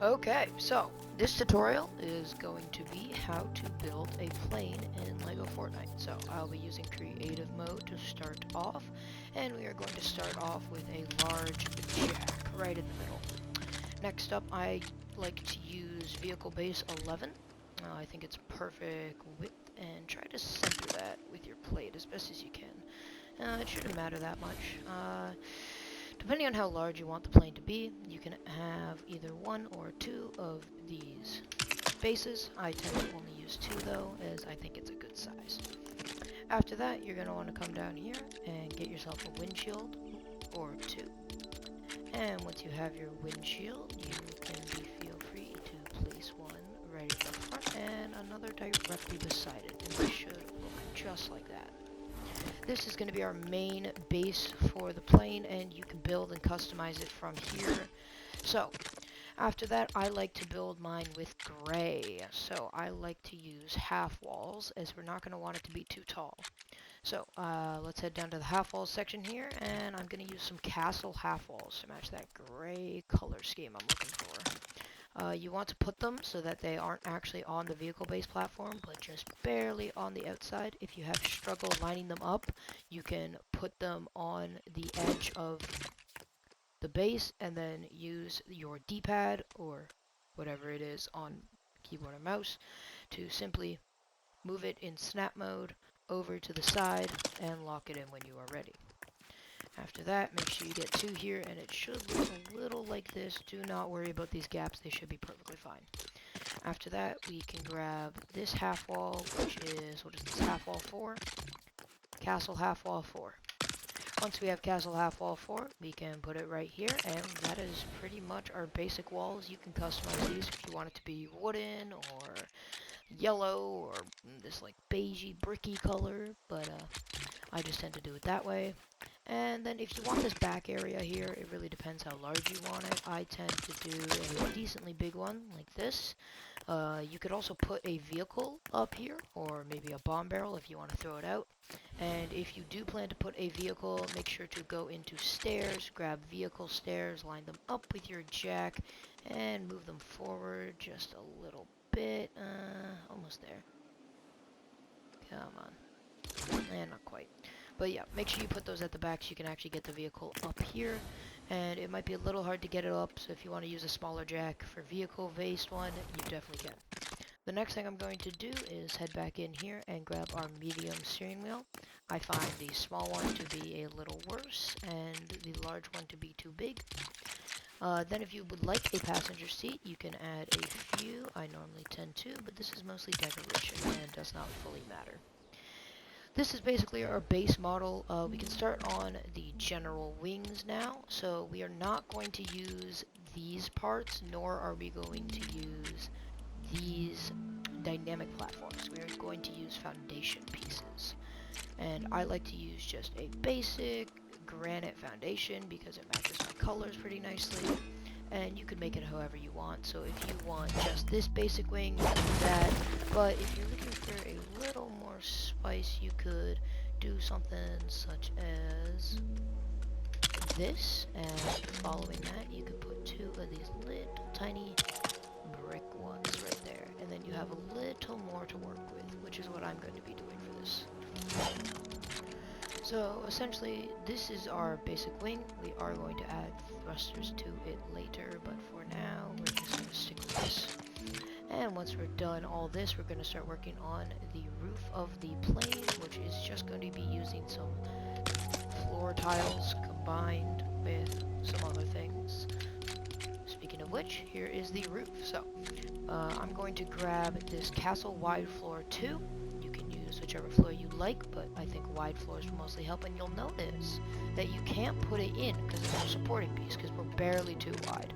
Okay, so this tutorial is going to be how to build a plane in LEGO Fortnite. So I'll be using creative mode to start off, and we are going to start off with a large jack right in the middle. Next up, I like to use vehicle base 11. I think it's perfect width, and try to center that with your plate as best as you can. It shouldn't matter that much. Depending on how large you want the plane to be, you can have either one or two of these bases. I tend to only use two though, as I think it's a good size. After that, you're going to want to come down here and get yourself a windshield or two. And once you have your windshield, you can feel free to place one right in the front and another directly beside it. And they should look just like that. This is going to be our main base for the plane, and you can build and customize it from here. So, after that, I like to build mine with gray. So, I like to use half walls, as we're not going to want it to be too tall. So, let's head down to the half walls section here, and I'm going to use some castle half walls to match that gray color scheme I'm looking for. You want to put them so that they aren't actually on the vehicle-based platform, but just barely on the outside. If you have struggle lining them up, you can put them on the edge of the base and then use your D-pad or whatever it is on keyboard and mouse to simply move it in snap mode over to the side and lock it in when you are ready. After that, make sure you get two here, and it should look a little like this. Do not worry about these gaps, they should be perfectly fine. After that, we can grab this half wall, which is, what is this, half wall 4? Castle half wall 4. Once we have castle half wall 4, we can put it right here, and that is pretty much our basic walls. You can customize these if you want it to be wooden, or yellow, or this like beigey, bricky color, but I just tend to do it that way. And then if you want this back area here, it really depends how large you want it. I tend to do a decently big one like this. You could also put a vehicle up here, or maybe a bomb barrel if you want to throw it out. And if you do plan to put a vehicle, make sure to go into stairs, grab vehicle stairs, line them up with your jack, and move them forward just a little bit. Almost there. Come on. And not quite. But yeah, make sure you put those at the back so you can actually get the vehicle up here. And it might be a little hard to get it up, so if you want to use a smaller jack for vehicle-based one, you definitely can. The next thing I'm going to do is head back in here and grab our medium steering wheel. I find the small one to be a little worse, and the large one to be too big. Then if you would like a passenger seat, you can add a few. I normally tend to, but this is mostly decoration and does not fully matter. This is basically our base model. We can start on the general wings now. So we are not going to use these parts, nor are we going to use these dynamic platforms. We are going to use foundation pieces. And I like to use just a basic granite foundation because it matches my colors pretty nicely. And you can make it however you want. So if you want just this basic wing, you can do that. But if you're looking for a little more spice, you could do something such as this. And following that, you could put two of these little tiny brick ones right there. And then you have a little more to work with, which is what I'm going to be doing for this. So essentially, this is our basic wing. We are going to add thrusters to it later, but for now, we're just going to stick with this. And once we're done all this, we're going to start working on the roof of the plane, which is just going to be using some floor tiles combined with some other things. Speaking of which, here is the roof. So, I'm going to grab this castle wide floor 2. Whichever floor you like, but I think wide floors will mostly help, and you'll notice that you can't put it in because it's no supporting piece because we're barely too wide.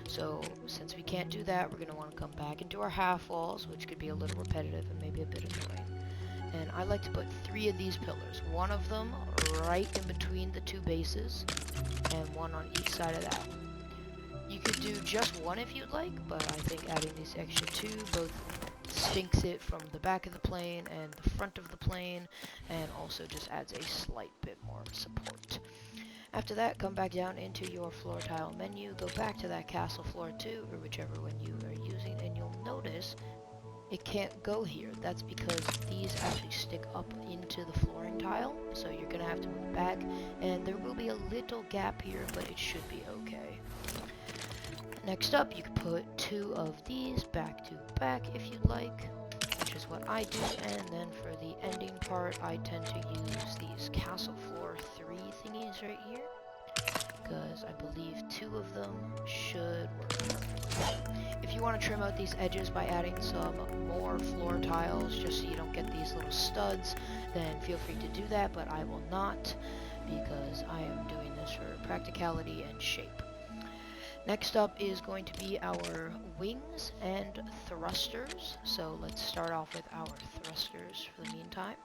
So since we can't do that, we're going to want to come back into our half walls, which could be a little repetitive and maybe a bit annoying. And I like to put 3 of these pillars, one of them right in between the 2 bases and one on each side of that. You could do just one if you'd like, but I think adding these extra 2 both sinks it from the back of the plane and the front of the plane, and also just adds a slight bit more support. After that, come back down into your floor tile menu, go back to that castle floor 2, or whichever one you are using, and you'll notice it can't go here. That's because these actually stick up into the flooring tile, so you're gonna have to move back, and there will be a little gap here, but it should be okay. Next up, you can put 2 of these back to back if you'd like, which is what I do, and then for the ending part, I tend to use these castle floor 3 thingies right here, because I believe 2 of them should work perfectly. If you want to trim out these edges by adding some more floor tiles, just so you don't get these little studs, then feel free to do that, but I will not, because I am doing this for practicality and shape. Next up is going to be our wings and thrusters. So let's start off with our thrusters for the meantime.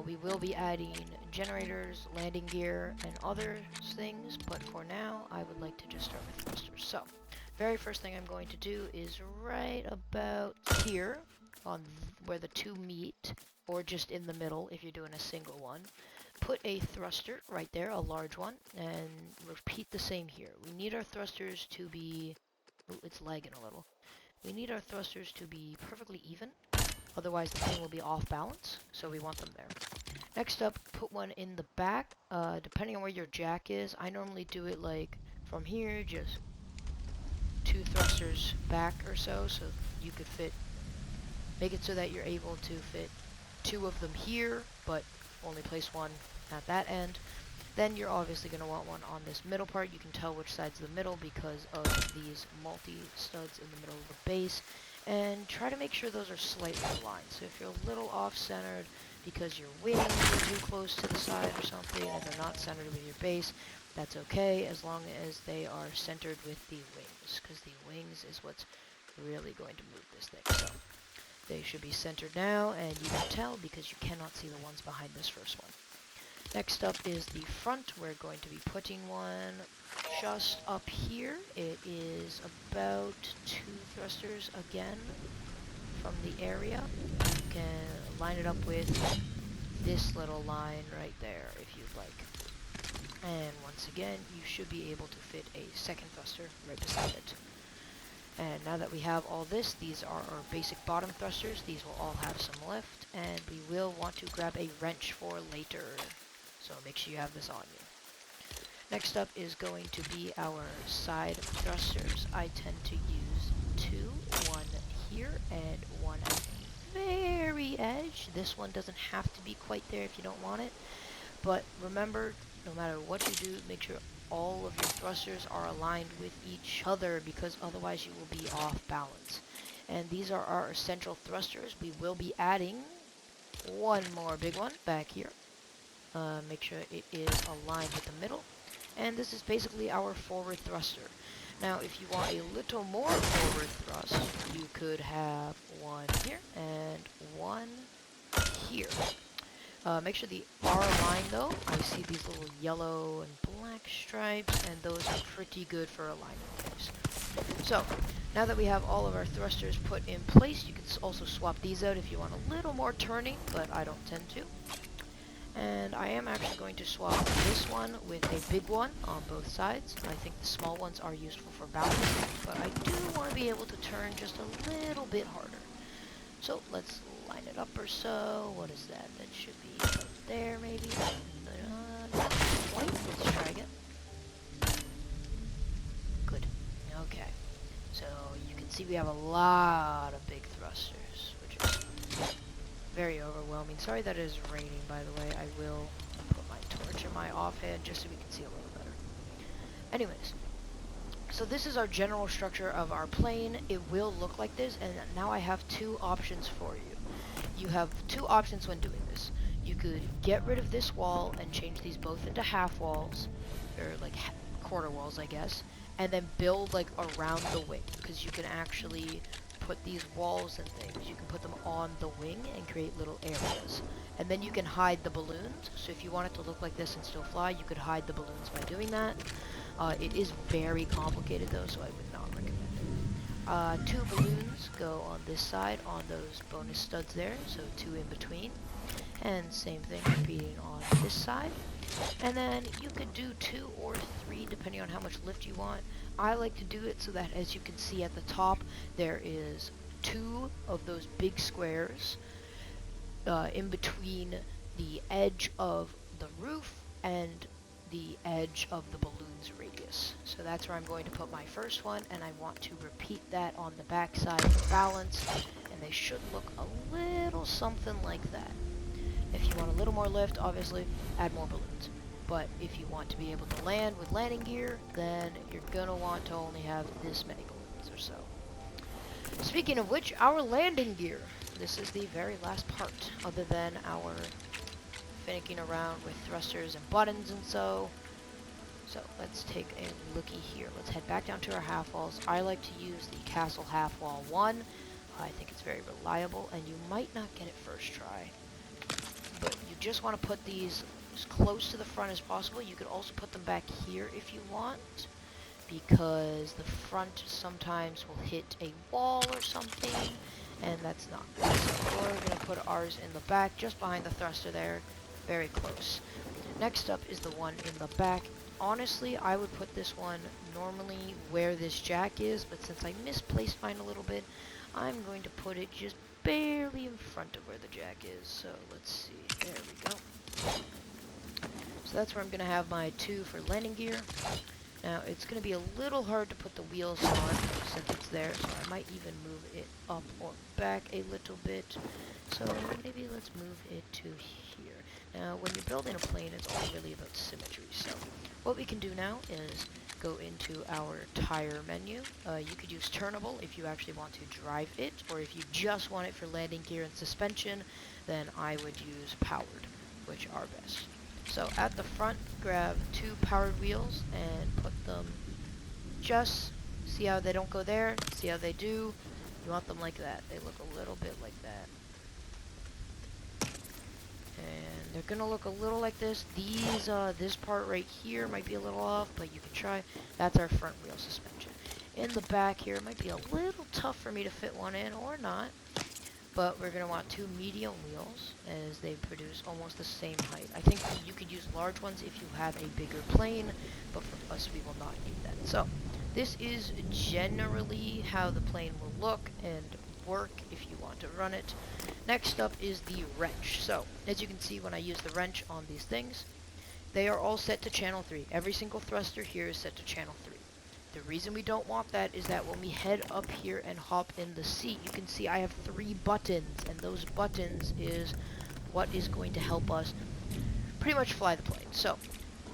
We will be adding generators, landing gear, and other things, but for now I would like to just start with thrusters. So, very first thing I'm going to do is right about here, on where the 2 meet, or just in the middle if you're doing a single one. Put a thruster right there, a large one, and repeat the same here. We need our thrusters to be... Ooh, it's lagging a little. We need our thrusters to be perfectly even, otherwise the thing will be off balance, so we want them there. Next up, put one in the back, depending on where your jack is. I normally do it like from here, just 2 thrusters back or so you could make it so that you're able to fit 2 of them here, but only place 1 at that end. Then you're obviously going to want one on this middle part. You can tell which side's the middle because of these multi-studs in the middle of the base. And try to make sure those are slightly aligned. So if you're a little off-centered because your wings are too close to the side or something and they're not centered with your base, that's okay as long as they are centered with the wings, because the wings is what's really going to move this thing. So they should be centered now, and you can tell because you cannot see the ones behind this first one. Next up is the front. We're going to be putting one just up here. It is about 2 thrusters again from the area. You can line it up with this little line right there if you'd like. And once again, you should be able to fit a second thruster right beside it. And now that we have all this, these are our basic bottom thrusters. These will all have some lift, and we will want to grab a wrench for later. So make sure you have this on you. Next up is going to be our side thrusters. I tend to use 2, one here and one at the very edge. This one doesn't have to be quite there if you don't want it. But remember, no matter what you do, make sure all of your thrusters are aligned with each other, because otherwise you will be off balance. And these are our central thrusters. We will be adding one more big one back here. Make sure it is aligned with the middle. And this is basically our forward thruster. Now, if you want a little more forward thrust, you could have one here and one here. Make sure the are aligned though. I see these little yellow and black stripes, and those are pretty good for alignment things. So, now that we have all of our thrusters put in place, you can also swap these out if you want a little more turning, but I don't tend to. And I am actually going to swap this one with a big one on both sides. I think the small ones are useful for balance, but I do want to be able to turn just a little bit harder. So let's line it up or so. What is that? That should be up there maybe. Not quite. Let's try again. Good. Okay. So you can see we have a lot of big thrusters, which is very overwhelming. Sorry that it is raining, by the way. I will put my torch in my offhand just so we can see a little better. Anyways, so this is our general structure of our plane. It will look like this, and now I have 2 options for you. You have 2 options when doing this. You could get rid of this wall and change these both into half walls, or like quarter walls, I guess, and then build like around the wing, because you can actually put these walls and things, you can put them on the wing and create little areas. And then you can hide the balloons, so if you want it to look like this and still fly, you could hide the balloons by doing that. It is very complicated though, so I would not recommend it. 2 balloons go on this side on those bonus studs there, so 2 in between. And same thing repeating on this side. And then you could do 2 or 3 depending on how much lift you want. I like to do it so that, as you can see at the top, there is 2 of those big squares in between the edge of the roof and the edge of the balloon's radius. So that's where I'm going to put my first one, and I want to repeat that on the back side for balance, and they should look a little something like that. If you want a little more lift, obviously, add more balloons. But if you want to be able to land with landing gear, then you're going to want to only have this many balloons or so. Speaking of which, our landing gear. This is the very last part, other than our finicking around with thrusters and buttons and so. So let's take a looky here. Let's head back down to our half walls. I like to use the Castle half wall 1. I think it's very reliable, and you might not get it first try. But you just want to put these as close to the front as possible. You could also put them back here if you want, because the front sometimes will hit a wall or something, and that's not good. So we're going to put ours in the back, just behind the thruster there, very close. Next up is the one in the back. Honestly, I would put this one normally where this jack is, but since I misplaced mine a little bit, I'm going to put it just barely in front of where the jack is. So let's see, there we go. So that's where I'm going to have my 2 for landing gear. Now, it's going to be a little hard to put the wheels on since it's there, so I might even move it up or back a little bit. So maybe let's move it to here. Now, when you're building a plane, it's all really about symmetry. So what we can do now is go into our tire menu. You could use turnable if you actually want to drive it, or if you just want it for landing gear and suspension, then I would use powered, which are best. So at the front, grab 2 powered wheels and put them just, see how they don't go there, see how they do. You want them like that. They look a little bit like that. And they're gonna look a little like this. These, this part right here might be a little off, but you can try. That's our front wheel suspension. In the back here, it might be a little tough for me to fit one in, or not. But we're going to want 2 medium wheels, as they produce almost the same height. I think you could use large ones if you have a bigger plane, but for us, we will not need that. So, this is generally how the plane will look and work if you want to run it. Next up is the wrench. So, as you can see when I use the wrench on these things, they are all set to channel 3. Every single thruster here is set to channel 3. The reason we don't want that is that when we head up here and hop in the seat, you can see I have 3 buttons, and those buttons is what is going to help us pretty much fly the plane. So,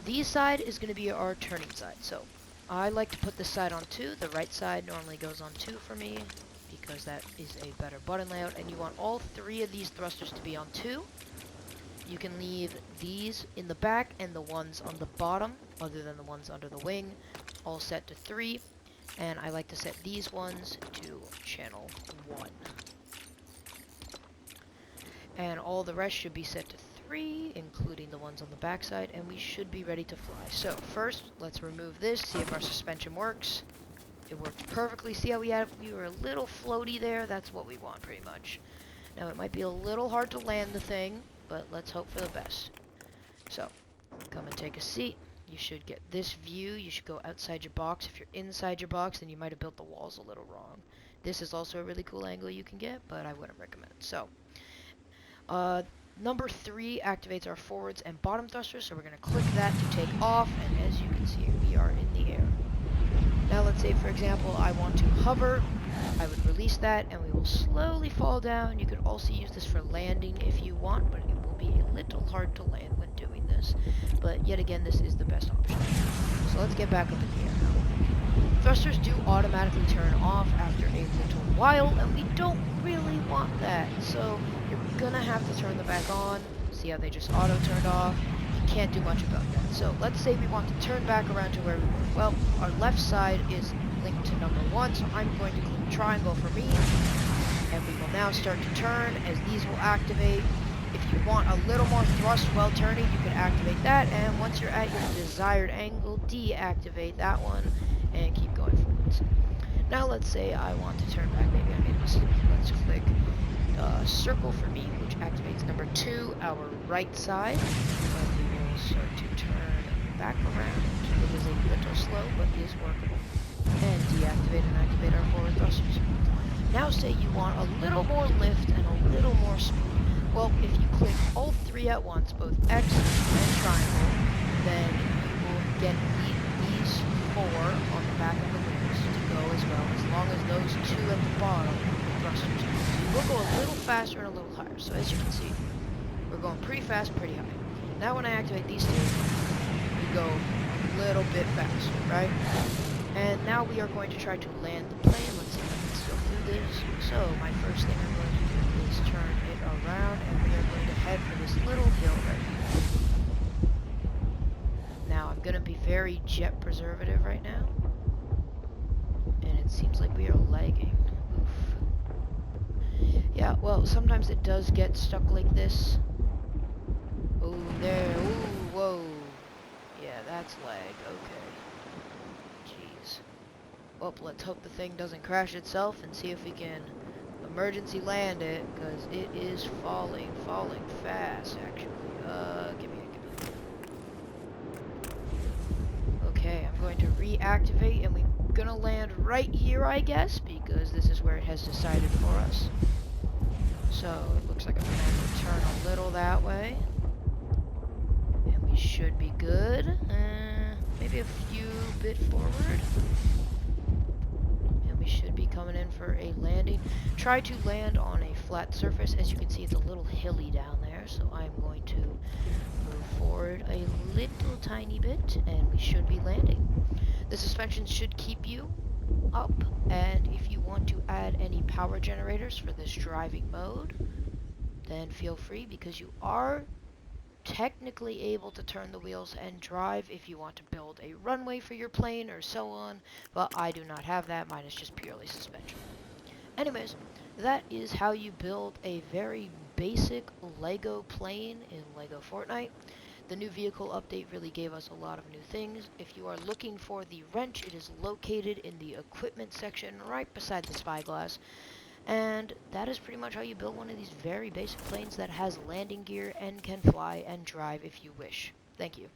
the side is going to be our turning side. So, I like to put this side on 2. The right side normally goes on 2 for me, because that is a better button layout, and you want all 3 of these thrusters to be on 2. You can leave these in the back and the ones on the bottom, other than the ones under the wing, all set to 3. And I like to set these ones to channel 1. And all the rest should be set to 3, including the ones on the backside, and we should be ready to fly. So first, let's remove this, see if our suspension works. It worked perfectly. See how we were a little floaty there? That's what we want pretty much. Now it might be a little hard to land the thing, but let's hope for the best. So, come and take a seat. You should get this view. You should go outside your box. If you're inside your box, then you might have built the walls a little wrong. This is also a really cool angle you can get, but I wouldn't recommend it. So, number 3 activates our forwards and bottom thrusters, so we're going to click that to take off, and as you can see, we are in the air. Now let's say, for example, I want to hover. I would release that, and we will slowly fall down. You could also use this for landing if you want, but it will be a little hard to land when doing this. But yet again, this is the best option. So let's get back up in the air now. Thrusters do automatically turn off after a little while, and we don't really want that. So you're gonna have to turn them back on. See how they just auto turned off? You can't do much about that. So let's say we want to turn back around to where we were. Well, our left side is linked to number 1, so I'm going to click triangle for me, and we will now start to turn as these will activate. If you want a little more thrust while turning, you can activate that, and once you're at your desired angle, deactivate that one, and keep going forwards. Now let's say I want to turn back. Maybe I made a mistake. Let's click circle for me, which activates number 2, our right side. And we will start to turn back around. It is a little slow, but is workable. And deactivate and activate our forward thrusters. Now say you want a little more lift and a little more speed. Well, if you click all 3 at once, both X and triangle, then you will get these 4 on the back of the wings to go as well, as long as those 2 at the bottom are the thrusters. So we'll go a little faster and a little higher. So as you can see, we're going pretty fast, pretty high. Now when I activate these 2, we go a little bit faster, right? And now we are going to try to land the plane. Let's see if I can still do this. So my first thing I'm going to do is turn it around, and we are going to head for this little hill right here. Now I'm going to be very jet preservative right now. And it seems like we are lagging. Oof. Yeah, well, sometimes it does get stuck like this. Oh, there. Ooh, whoa. Yeah, that's lag. Okay. Jeez. Well, let's hope the thing doesn't crash itself and see if we can emergency land it, because it is falling fast, actually. Give me. Okay, I'm going to reactivate, and we're gonna land right here, I guess, because this is where it has decided for us. So, it looks like I'm gonna have to turn a little that way. And we should be good. Maybe a few bit forward. We should be coming in for a landing. Try to land on a flat surface. As you can see, it's a little hilly down there, so I'm going to move forward a little tiny bit, and we should be landing. The suspension should keep you up, and if you want to add any power generators for this driving mode, then feel free, because you are technically able to turn the wheels and drive if you want to build a runway for your plane or so on, but I do not have that. Mine is just purely suspension. Anyways, that is how you build a very basic Lego plane in Lego Fortnite. The new vehicle update really gave us a lot of new things. If you are looking for the wrench, it is located in the equipment section right beside the spyglass. And that is pretty much how you build one of these very basic planes that has landing gear and can fly and drive if you wish. Thank you.